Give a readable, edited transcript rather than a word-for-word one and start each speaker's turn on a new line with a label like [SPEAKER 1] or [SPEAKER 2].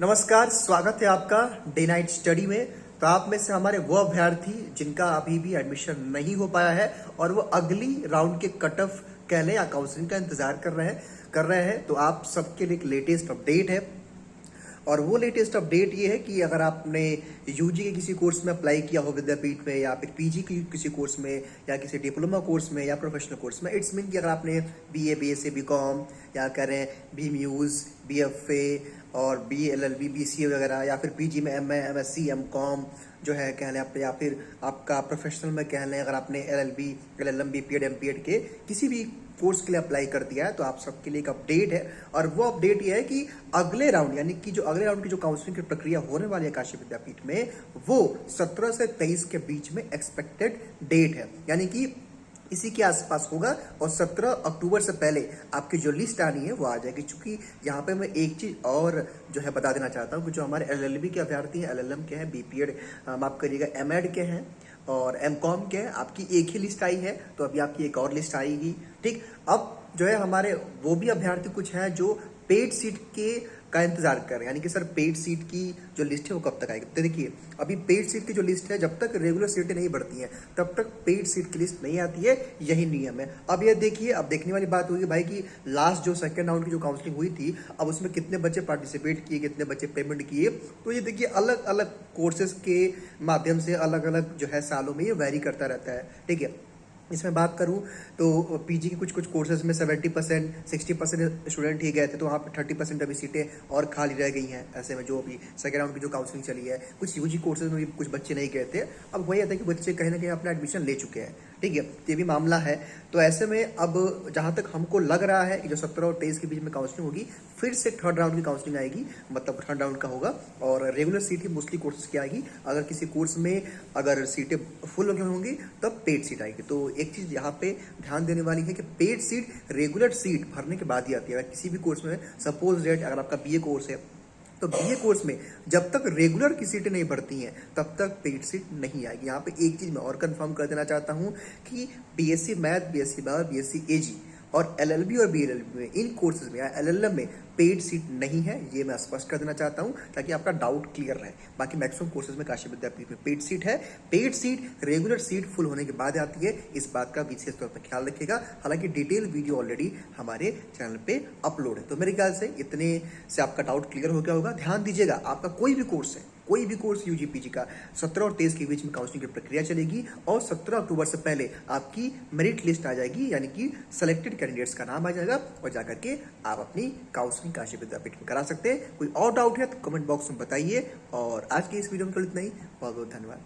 [SPEAKER 1] नमस्कार, स्वागत है आपका डे नाइट स्टडी में। तो आप में से हमारे वो अभ्यर्थी जिनका अभी भी एडमिशन नहीं हो पाया है और वो अगली राउंड के कट ऑफ कह लें या काउंसलिंग का इंतजार कर रहे हैं तो आप सबके लिए एक लेटेस्ट अपडेट है। और वो लेटेस्ट अपडेट ये है कि अगर आपने यूजी के किसी कोर्स में अप्लाई किया हो विद्यापीठ में, या फिर पीजी की किसी कोर्स में, या किसी डिप्लोमा कोर्स में, या प्रोफेशनल कोर्स में, इट्स मीन कि अगर आपने बीए, बीएससी, बीकॉम, या करें बीम्यूज, बीएफए और बीएलएलबी, बीसीए वगैरह, या फिर पीजी में एमए, एमएससी, एमकॉम जो है कह लें आप, या फिर आपका प्रोफेशनल में कह लें अगर आपने एलएलबी, एलएलएम, बीपीएड, एमपीएड के किसी भी कोर्स के लिए अप्लाई कर दिया है तो आप सबके लिए एक अपडेट है। और वो अपडेट ये है कि अगले राउंड यानी कि जो अगले राउंड की जो काउंसलिंग की प्रक्रिया होने वाली है काशी विद्यापीठ में, वो 17 से 23 के बीच में एक्सपेक्टेड डेट है, यानी कि इसी के आसपास होगा। और 17 अक्टूबर से पहले आपकी जो लिस्ट आनी है वो आ जाएगी। चूंकि यहाँ पे मैं एक चीज और जो है बता देना चाहता हूँ कि जो हमारे एलएलबी के अभ्यर्थी हैं, एलएलएम के हैं, बीपीएड माफ करिएगा एमएड के हैं और एमकॉम के हैं, आपकी एक ही लिस्ट आई है, तो अभी आपकी एक और लिस्ट आएगी। ठीक, अब जो है हमारे वो भी अभ्यर्थी कुछ हैं जो पेड सीट के का इंतजार कर रहे हैं, यानी कि सर पेड सीट की जो लिस्ट है वो कब तक आएगी। तो देखिए अभी पेड सीट की जो लिस्ट है, जब तक रेगुलर सीटें नहीं बढ़ती हैं तब तक पेड सीट की लिस्ट नहीं आती है, यही नियम है। अब ये देखिए, अब देखने वाली बात होगी भाई कि लास्ट जो सेकंड राउंड की जो काउंसलिंग हुई थी, अब उसमें कितने बच्चे पार्टिसिपेट किए, कितने बच्चे पेमेंट किए। तो ये देखिए अलग अलग कोर्सेज के माध्यम से अलग अलग जो है सालों में ये वेरी करता रहता है। ठीक है, इसमें बात करूं तो पीजी की कुछ कोर्सेज में 70%, 60% स्टूडेंट ही गए थे, तो वहाँ पे 30% अभी सीटें और खाली रह गई हैं। ऐसे में जो अभी सेकेंड राउंड की जो काउंसलिंग चली है, कुछ यूजी कोर्सेज में भी कुछ बच्चे नहीं गए थे। अब वही आता है कि बच्चे कहीं ना कहीं अपना एडमिशन ले चुके हैं। ठीक है, ये भी मामला है। तो ऐसे में अब जहाँ तक हमको लग रहा है कि जो 17 और 23 के बीच में काउंसलिंग होगी, फिर से थर्ड राउंड की काउंसलिंग आएगी, मतलब थर्ड राउंड का होगा और रेगुलर सीट ही मोस्टली कोर्सेज की आएगी। अगर किसी कोर्स में अगर सीटें फुल होंगी तब पेड सीट आएगी। तो एक चीज यहाँ पे ध्यान देने वाली है कि पेड सीट रेगुलर सीट भरने के बाद ही आती है। अगर किसी भी कोर्स में सपोज डेट अगर आपका बीए कोर्स है तो बीए कोर्स में जब तक रेगुलर की सीटें नहीं भरती हैं तब तक पेड सीट नहीं आएगी। यहाँ पे एक चीज मैं और कंफर्म कर देना चाहता हूँ कि BSc math, BSc bio, BSc AG और एलएलबी और बीएलएलबी में, इन कोर्सेज में या एलएलएम में पेड सीट नहीं है, ये मैं स्पष्ट कर देना चाहता हूं ताकि आपका डाउट क्लियर रहे। बाकी मैक्सिमम कोर्सेज में काशी विद्यापीठ में पेड सीट है। Paid seat regular seat full होने के बाद आती है, इस बात का विशेष तौर पर ख्याल रखिएगा। हालांकि डिटेल वीडियो ऑलरेडी हमारे चैनल पे अपलोड है। तो मेरे ख्याल से इतने से आपका डाउट क्लियर हो गया होगा। ध्यान दीजिएगा, आपका कोई भी कोर्स है, कोई भी कोर्स यूजी पीजी का 17 और 23 के बीच में काउंसलिंग की प्रक्रिया चलेगी और 17 अक्टूबर से पहले आपकी मेरिट लिस्ट आ जाएगी, यानी कि सेलेक्टेड कैंडिडेट्स का नाम आ जाएगा और जाकर के आप अपनी काउंसलिंग काशी विद्यापीठ में करा सकते हैं। कोई और डाउट है तो कमेंट बॉक्स में बताइए। और आज के इस वीडियो में केवल इतना ही। बहुत बहुत धन्यवाद।